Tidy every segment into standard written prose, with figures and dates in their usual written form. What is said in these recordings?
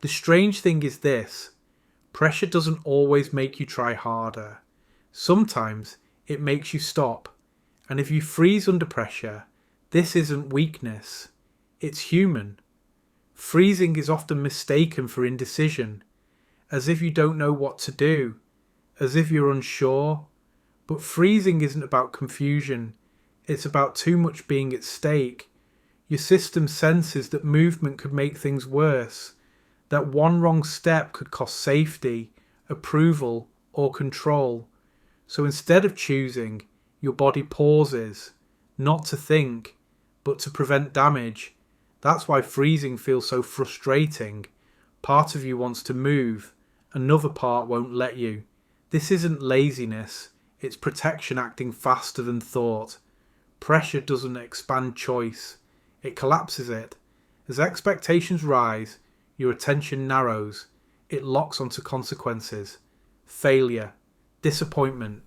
The strange thing is this: pressure doesn't always make you try harder. Sometimes it makes you stop. And if you freeze under pressure, this isn't weakness. It's human. Freezing is often mistaken for indecision, as if you don't know what to do, as if you're unsure. But freezing isn't about confusion. It's about too much being at stake. Your system senses that movement could make things worse, that one wrong step could cost safety, approval, or control. So instead of choosing, your body pauses, not to think, but to prevent damage. That's why freezing feels so frustrating. Part of you wants to move, another part won't let you. This isn't laziness, it's protection acting faster than thought. Pressure doesn't expand choice, it collapses it. As expectations rise, your attention narrows, it locks onto consequences. Failure, disappointment,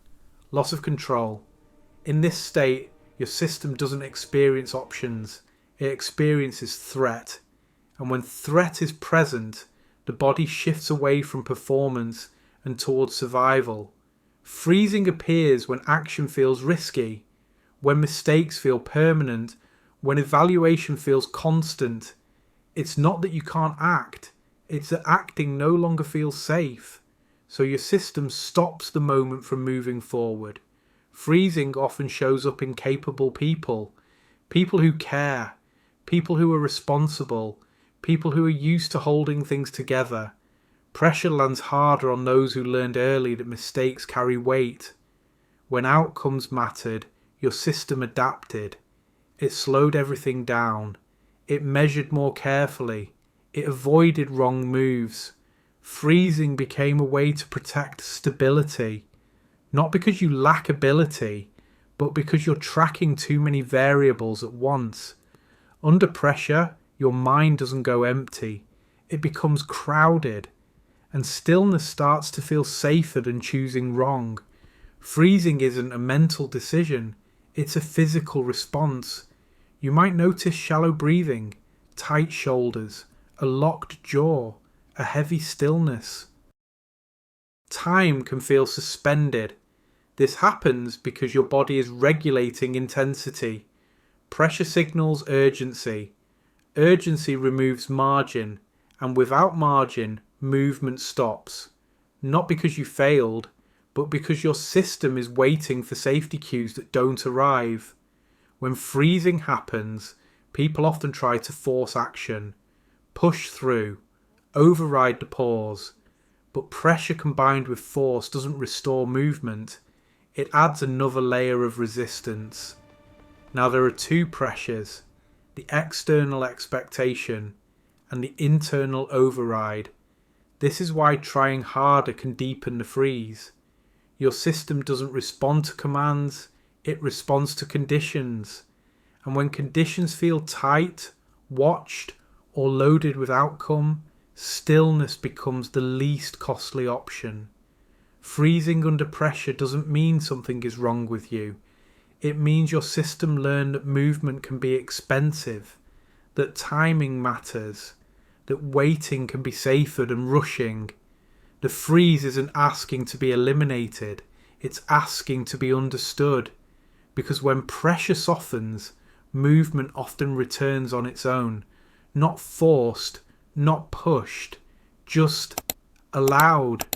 loss of control. In this state, your system doesn't experience options, it experiences threat. And when threat is present, the body shifts away from performance and towards survival. Freezing appears when action feels risky, when mistakes feel permanent, when evaluation feels constant. It's not that you can't act, it's that acting no longer feels safe. So your system stops the moment from moving forward. Freezing often shows up in capable people, people who care, people who are responsible, people who are used to holding things together. Pressure lands harder on those who learned early that mistakes carry weight. When outcomes mattered, your system adapted. It slowed everything down. It measured more carefully. It avoided wrong moves. Freezing became a way to protect stability. Not because you lack ability, but because you're tracking too many variables at once. Under pressure, your mind doesn't go empty. It becomes crowded. And stillness starts to feel safer than choosing wrong. Freezing isn't a mental decision, it's a physical response. You might notice shallow breathing, tight shoulders, a locked jaw, a heavy stillness. Time can feel suspended. This happens because your body is regulating intensity. Pressure signals urgency. Urgency removes margin, and without margin, movement stops. Not because you failed, but because your system is waiting for safety cues that don't arrive. When freezing happens, people often try to force action, push through, override the pause. But pressure combined with force doesn't restore movement. It adds another layer of resistance. Now there are two pressures, the external expectation and the internal override. This is why trying harder can deepen the freeze. Your system doesn't respond to commands, it responds to conditions. And when conditions feel tight, watched, or loaded with outcome, stillness becomes the least costly option. Freezing under pressure doesn't mean something is wrong with you. It means your system learned that movement can be expensive, that timing matters, that waiting can be safer than rushing. The freeze isn't asking to be eliminated, it's asking to be understood. Because when pressure softens, movement often returns on its own, not forced, not pushed, just allowed.